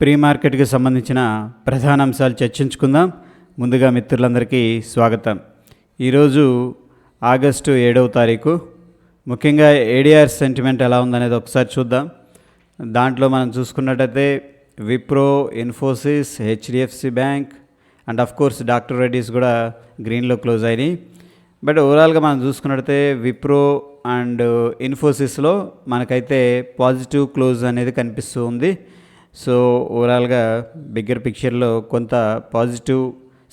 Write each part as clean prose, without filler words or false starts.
Pre మార్కెట్కి సంబంధించిన ప్రధాన అంశాలు చర్చించుకుందాం. ముందుగా మిత్రులందరికీ స్వాగతం. ఈరోజు ఆగస్టు 7వ తారీఖు. ముఖ్యంగా ఏడిఆర్ సెంటిమెంట్ ఎలా ఉందనేది ఒకసారి చూద్దాం. దాంట్లో మనం చూసుకున్నట్టయితే Wipro, Infosys, HDFC bank and of course doctor Reddy's కూడా గ్రీన్లో క్లోజ్ అయినాయి. బట్ ఓవరాల్గా మనం చూసుకున్నట్టయితే విప్రో అండ్ ఇన్ఫోసిస్లో మనకైతే పాజిటివ్ క్లోజ్ అనేది కనిపిస్తూ ఉంది. సో ఓవరాల్గా బిగ్గర్ పిక్చర్లో కొంత పాజిటివ్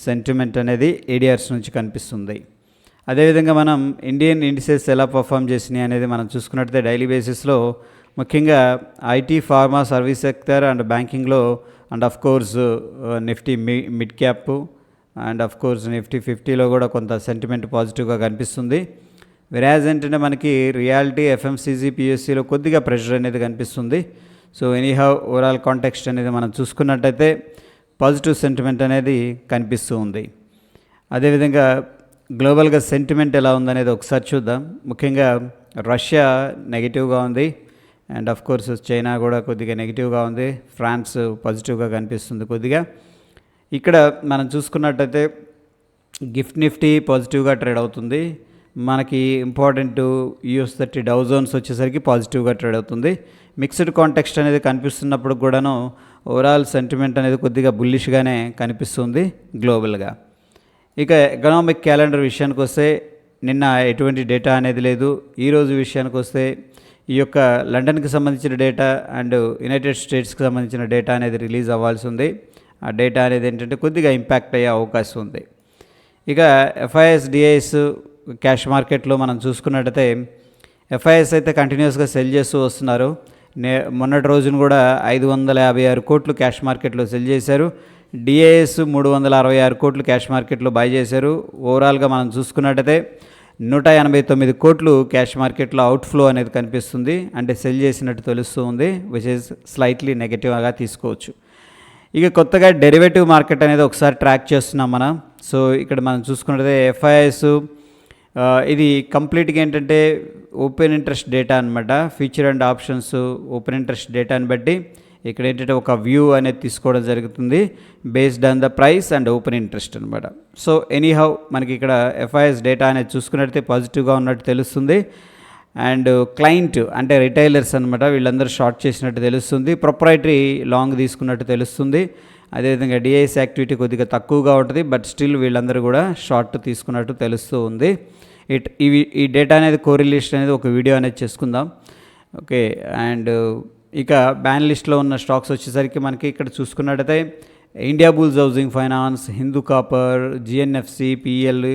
సెంటిమెంట్ అనేది ఏడిఆర్స్ నుంచి కనిపిస్తుంది. అదేవిధంగా మనం ఇండియన్ ఇండిసెస్ ఎలా పర్ఫామ్ చేసినాయి అనేది మనం చూసుకున్నట్టయితే డైలీ బేసిస్లో ముఖ్యంగా IT, pharma, service sector and బ్యాంకింగ్లో and of course Nifty mid cap and of course Nifty 50లో కూడా కొంత సెంటిమెంట్ పాజిటివ్గా కనిపిస్తుంది. వెరాజ్ ఏంటంటే మనకి రియాలిటీ, ఎఫ్ఎంసీజీ, పిఎస్సిలో కొద్దిగా ప్రెషర్ అనేది కనిపిస్తుంది. సో ఎనీహౌ ఓవరాల్ కాంటెక్స్ట్ అనేది మనం చూసుకున్నట్టయితే పాజిటివ్ సెంటిమెంట్ అనేది కనిపిస్తూ ఉంది. అదేవిధంగా గ్లోబల్గా సెంటిమెంట్ ఎలా ఉందనేది ఒకసారి చూద్దాం. ముఖ్యంగా రష్యా నెగిటివ్గా ఉంది అండ్ ఆఫ్ కోర్స్ చైనా కూడా కొద్దిగా నెగిటివ్గా ఉంది. ఫ్రాన్స్ పాజిటివ్గా కనిపిస్తుంది కొద్దిగా. ఇక్కడ మనం చూసుకున్నట్టయితే గిఫ్ట్ నిఫ్టీ పాజిటివ్గా ట్రేడ్ అవుతుంది. మనకి ఇంపార్టెంట్ US30 డౌ జోన్స్ వచ్చేసరికి పాజిటివ్గా ట్రేడ్ అవుతుంది. మిక్స్డ్ కాంటెక్స్ట్ అనేది కనిపిస్తున్నప్పుడు కూడాను ఓవరాల్ సెంటిమెంట్ అనేది కొద్దిగా బుల్లిష్గానే కనిపిస్తుంది గ్లోబల్గా. ఇక ఎకనామిక్ క్యాలెండర్ విషయానికి వస్తే నిన్న ఎటువంటి డేటా అనేది లేదు. ఈరోజు విషయానికి వస్తే ఈ యొక్క లండన్కి సంబంధించిన డేటా అండ్ యునైటెడ్ స్టేట్స్కి సంబంధించిన డేటా అనేది రిలీజ్ అవ్వాల్సి ఉంది. ఆ డేటా అనేది ఏంటంటే కొద్దిగా ఇంపాక్ట్ అయ్యే అవకాశం ఉంది. ఇక ఎఫ్ఐఎస్, డిఐఎస్ క్యాష్ మార్కెట్లో మనం చూసుకున్నట్టయితే ఎఫ్ఐఎస్ అయితే కంటిన్యూస్గా సెల్ చేస్తూ వస్తున్నారు. మొన్నటి రోజున కూడా 556 కోట్లు క్యాష్ మార్కెట్లో సెల్ చేశారు. డిఐఎస్ 366 కోట్లు క్యాష్ మార్కెట్లో బై చేశారు. ఓవరాల్గా మనం చూసుకున్నట్టయితే 189 కోట్లు క్యాష్ మార్కెట్లో అవుట్ఫ్లో అనేది కనిపిస్తుంది. అంటే సెల్ చేసినట్టు తెలుస్తూ ఉంది, విచ్ ఈజ్ స్లైట్లీ నెగటివ్గా తీసుకోవచ్చు. ఇక కొత్తగా డెరివేటివ్ మార్కెట్ అనేది ఒకసారి ట్రాక్ చేస్తున్నాం మనం. సో ఇక్కడ మనం చూసుకున్నట్టయితే ఎఫ్ఐఎస్ ఇది కంప్లీట్గా ఏంటంటే ఓపెన్ ఇంట్రెస్ట్ డేటా అనమాట. Future and options open interest డేటాని బట్టి ఇక్కడ ఏంటంటే ఒక వ్యూ అనేది తీసుకోవడం జరుగుతుంది based on the price and open interest అనమాట. సో ఎనీహౌ మనకి ఇక్కడ ఎఫ్ఐఎస్ డేటా అనేది చూసుకున్నట్టయితే పాజిటివ్గా ఉన్నట్టు తెలుస్తుంది. అండ్ క్లయింట్ అంటే రిటైలర్స్ అనమాట, వీళ్ళందరూ షార్ట్ చేసినట్టు తెలుస్తుంది. ప్రొప్రైటరీ లాంగ్ తీసుకున్నట్టు తెలుస్తుంది. అదేవిధంగా డిఐఎస్ యాక్టివిటీ కొద్దిగా తక్కువగా ఉంటుంది, బట్ స్టిల్ వీళ్ళందరూ కూడా షార్ట్ తీసుకున్నట్టు తెలుస్తూ ఉంది. ఈ డేటా అనేది కోరిలేషన్ అనేది ఒక వీడియో అనేది చేసుకుందాం. ఓకే. అండ్ ఇక బ్యాన్ లిస్ట్లో ఉన్న స్టాక్స్ వచ్చేసరికి మనకి ఇక్కడ చూసుకున్నట్టయితే Indiabulls housing finance, Hindu copper, GNFC, PL,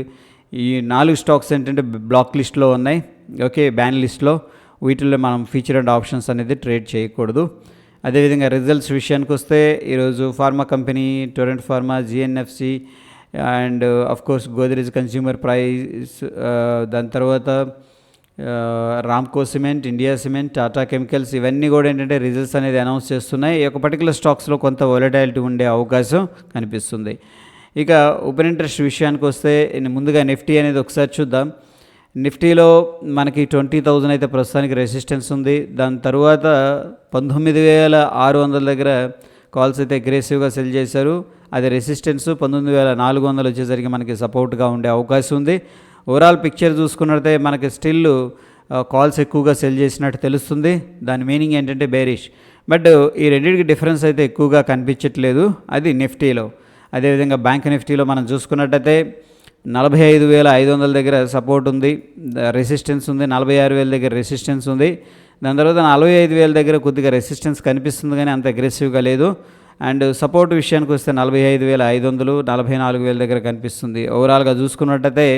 ఈ 4 స్టాక్స్ ఏంటంటే బ్లాక్ లిస్ట్లో ఉన్నాయి. ఓకే, బ్యాన్ లిస్ట్లో. వీటిల్లో మనం ఫీచర్ అండ్ ఆప్షన్స్ అనేది ట్రేడ్ చేయకూడదు. అదేవిధంగా రిజల్ట్స్ విషయానికి వస్తే ఈరోజు pharma company, Torrent pharma, GNFC and of course Godrej consumer price, దాని తర్వాత Ramco cement, India cement, Tata chemicals, ఇవన్నీ కూడా ఏంటంటే రిజల్ట్స్ అనేది అనౌన్స్ చేస్తున్నాయి. ఈ యొక్క పర్టికులర్ స్టాక్స్లో కొంత వొలటాలిటీ ఉండే అవకాశం కనిపిస్తుంది. ఇక ఓపెన్ ఇంట్రెస్ట్ విషయానికి వస్తే ముందుగా నిఫ్టీ అనేది ఒకసారి చూద్దాం. నిఫ్టీలో మనకి 20,000 అయితే ప్రస్తుతానికి రెసిస్టెన్స్ ఉంది. దాని తర్వాత 19,600 దగ్గర కాల్స్ అయితే అగ్రెసివ్గా సెల్ చేశారు. అది రెసిస్టెన్స్. 19,400 వచ్చేసరికి మనకి సపోర్ట్గా ఉండే అవకాశం ఉంది. ఓవరాల్ పిక్చర్ చూసుకున్నట్లయితే మనకి స్టిల్ కాల్స్ ఎక్కువగా సెల్ చేసినట్టు తెలుస్తుంది. దాని మీనింగ్ ఏంటంటే బేరిష్. బట్ ఈ రెండింటికి డిఫరెన్స్ అయితే ఎక్కువగా కనిపించట్లేదు, అది నిఫ్టీలో. అదేవిధంగా బ్యాంక్ నిఫ్టీలో మనం చూసుకున్నట్టయితే 45,500 దగ్గర సపోర్ట్ ఉంది, రెసిస్టెన్స్ ఉంది. 46,000 దగ్గర రెసిస్టెన్స్ ఉంది. దాని తర్వాత 45,000 దగ్గర కొద్దిగా రెసిస్టెన్స్ కనిపిస్తుంది, కానీ అంత అగ్రెసివ్గా లేదు. అండ్ సపోర్ట్ విషయానికి వస్తే 45,500, 44,000 దగ్గర కనిపిస్తుంది. ఓవరాల్గా చూసుకున్నట్టయితే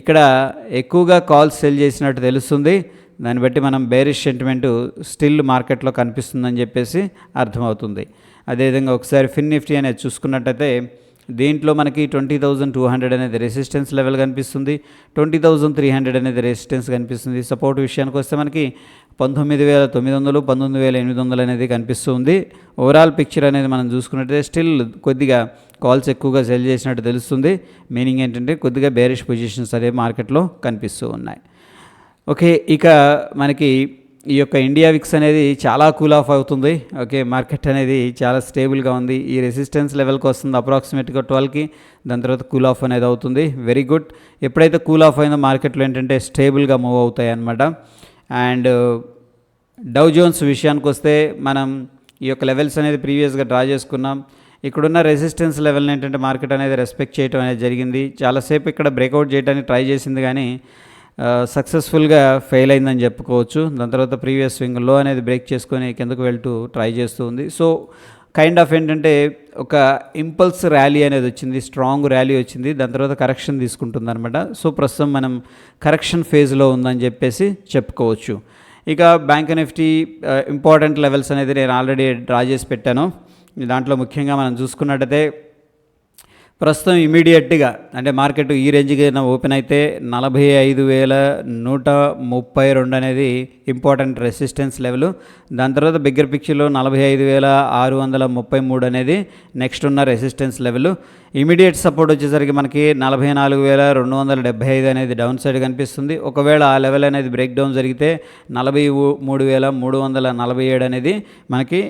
ఇక్కడ ఎక్కువగా కాల్స్ సెల్ చేసినట్టు తెలుస్తుంది. దాన్ని బట్టి మనం బేరిష్ సెంటిమెంట్ స్టిల్ మార్కెట్లో కనిపిస్తుందని చెప్పేసి అర్థమవుతుంది. అదేవిధంగా ఒకసారి ఫిన్ నిఫ్టీ అనేది చూసుకున్నట్టయితే దీంట్లో మనకి 20,200 అనేది రెసిస్టెన్స్ లెవెల్ కనిపిస్తుంది. 20,300 అనేది రెసిస్టెన్స్ కనిపిస్తుంది. సపోర్ట్ విషయానికి వస్తే మనకి 19,900, 19,800 అనేది కనిపిస్తుంది. ఓవరాల్ పిక్చర్ అనేది మనం చూసుకున్నట్లయితే స్టిల్ కొద్దిగా కాల్స్ ఎక్కువగా సెల్ చేసినట్టు తెలుస్తుంది. మీనింగ్ ఏంటంటే కొద్దిగా బేరిష్ పొజిషన్స్ అనేవి మార్కెట్లో కనిపిస్తూ ఉన్నాయి. ఓకే, ఇక మనకి ఈ యొక్క ఇండియా విక్స్ అనేది చాలా కూల్ ఆఫ్ అవుతుంది. ఓకే, మార్కెట్ అనేది చాలా స్టేబుల్గా ఉంది. ఈ రెసిస్టెన్స్ లెవెల్కి వస్తుంది అప్రాక్సిమేట్గా 12కి. దాని తర్వాత కూల్ ఆఫ్ అనేది అవుతుంది. Very good. ఎప్పుడైతే కూల్ ఆఫ్ అయిందో మార్కెట్లో ఏంటంటే స్టేబుల్గా మూవ్ అవుతాయి అన్నమాట. అండ్ డౌ జోన్స్ విషయానికి వస్తే మనం ఈ యొక్క లెవెల్స్ అనేది ప్రీవియస్గా డ్రా చేసుకున్నాం. ఇక్కడున్న రెసిస్టెన్స్ లెవెల్ని ఏంటంటే మార్కెట్ అనేది రెస్పెక్ట్ చేయడం అనేది జరిగింది. చాలాసేపు ఇక్కడ బ్రేక్అవుట్ చేయడానికి ట్రై చేసింది కానీ సక్సెస్ఫుల్గా ఫెయిల్ అయిందని చెప్పుకోవచ్చు. దాని తర్వాత ప్రీవియస్ స్వింగ్ లో అనేది బ్రేక్ చేసుకొని కిందకు వెళ్తూ ట్రై చేస్తూ ఉంది. సో కైండ్ ఆఫ్ ఏంటంటే ఒక ఇంపల్స్ ర్యాలీ అనేది వచ్చింది, స్ట్రాంగ్ ర్యాలీ వచ్చింది. దాని తర్వాత కరెక్షన్ తీసుకుంటుంది అనమాట. సో ప్రస్తుతం మనం కరెక్షన్ ఫేజ్లో ఉందని చెప్పేసి చెప్పుకోవచ్చు. ఇక బ్యాంక్ నిఫ్టీ ఇంపార్టెంట్ లెవెల్స్ అనేది నేను ఆల్రెడీ డ్రా చేసి పెట్టాను. దాంట్లో ముఖ్యంగా మనం చూసుకున్నట్టయితే ప్రస్తుతం ఇమీడియట్గా అంటే మార్కెట్ ఈ రేంజ్కి ఓపెన్ అయితే 45,132 అనేది ఇంపార్టెంట్ రెసిస్టెన్స్ లెవెల్. దాని తర్వాత బిగ్గర్ పిక్చర్లో 45,633 అనేది నెక్స్ట్ ఉన్న రెసిస్టెన్స్ లెవెల్. ఇమీడియట్ సపోర్ట్ వచ్చేసరికి మనకి 44,275 అనేది డౌన్ సైడ్ కనిపిస్తుంది. ఒకవేళ ఆ లెవెల్ అనేది బ్రేక్ డౌన్ జరిగితే 43,347 అనేది మనకి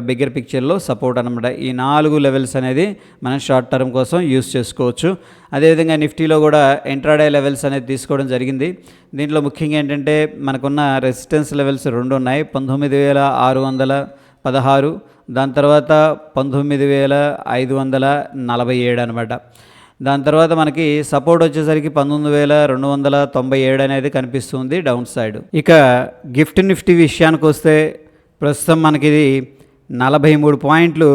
బిగ్గర్ పిక్చర్లో సపోర్ట్ అనమాట. ఈ 4 లెవెల్స్ అనేది మనం షార్ట్ టర్మ్ కోసం యూస్ చేసుకోవచ్చు. అదేవిధంగా నిఫ్టీలో కూడా ఇంట్రాడే లెవెల్స్ అనేది తీసుకోవడం జరిగింది. దీంట్లో ముఖ్యంగా ఏంటంటే మనకున్న రెసిస్టెన్స్ లెవెల్స్ 2 ఉన్నాయి. 19,616, దాని తర్వాత 19,547 అనమాట. దాని తర్వాత మనకి సపోర్ట్ వచ్చేసరికి 19,297 అనేది కనిపిస్తుంది డౌన్ సైడ్. ఇక గిఫ్ట్ నిఫ్టీ విషయానికి వస్తే ప్రస్తుతం మనకి ఇది 43 పాయింట్లు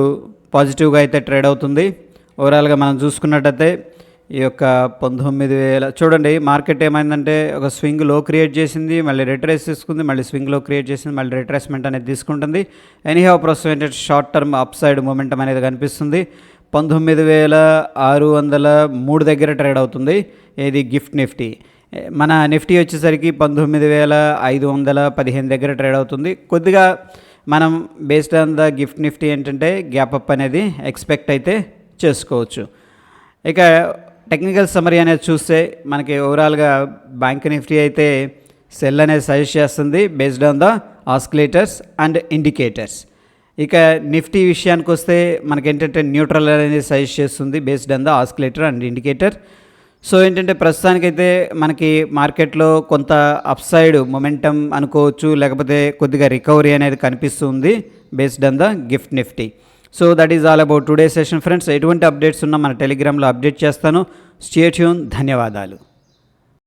పాజిటివ్గా అయితే ట్రేడ్ అవుతుంది. ఓవరాల్గా మనం చూసుకున్నట్టయితే ఈ యొక్క 19,000 చూడండి, మార్కెట్ ఏమైందంటే ఒక స్వింగ్ లో క్రియేట్ చేసింది, మళ్ళీ రిట్రేస్ తీసుకుంది, మళ్ళీ స్వింగ్ లో క్రియేట్ చేసింది, మళ్ళీ రిట్రేస్మెంట్ అనేది తీసుకుంటుంది. ఎనీహౌ ప్రస్తుతం ఏంటంటే short term up side momentum అనేది కనిపిస్తుంది. 19,603 దగ్గర ట్రేడ్ అవుతుంది. ఇది గిఫ్ట్ నిఫ్టీ. మన నిఫ్టీ వచ్చేసరికి 19,515 దగ్గర ట్రేడ్ అవుతుంది. కొద్దిగా మనం based on the gift Nifty ఏంటంటే గ్యాప్ అప్ అనేది ఎక్స్పెక్ట్ అయితే చేసుకోవచ్చు. ఇక టెక్నికల్ సమరీ అనేది చూస్తే మనకి ఓవరాల్గా బ్యాంక్ నిఫ్టీ అయితే సెల్ అనేది సజెస్ట్ చేస్తుంది based on the oscillators and indicators. ఇక నిఫ్టీ విషయానికి వస్తే మనకి ఏంటంటే న్యూట్రల్ అనేది సజెస్ట్ చేస్తుంది based on the oscillator and indicator. So ఏంటంటే ప్రస్తుతానికైతే మనకి మార్కెట్లో కొంత అప్సైడ్ మొమెంటం అనుకోవచ్చు, లేకపోతే కొద్దిగా రికవరీ అనేది కనిపిస్తుంది based on the gift Nifty. So that is all about today session friends. ఎటువంటి అప్డేట్స్ ఉన్నా మన టెలిగ్రామ్లో అప్డేట్ చేస్తాను. Stay tune. ధన్యవాదాలు.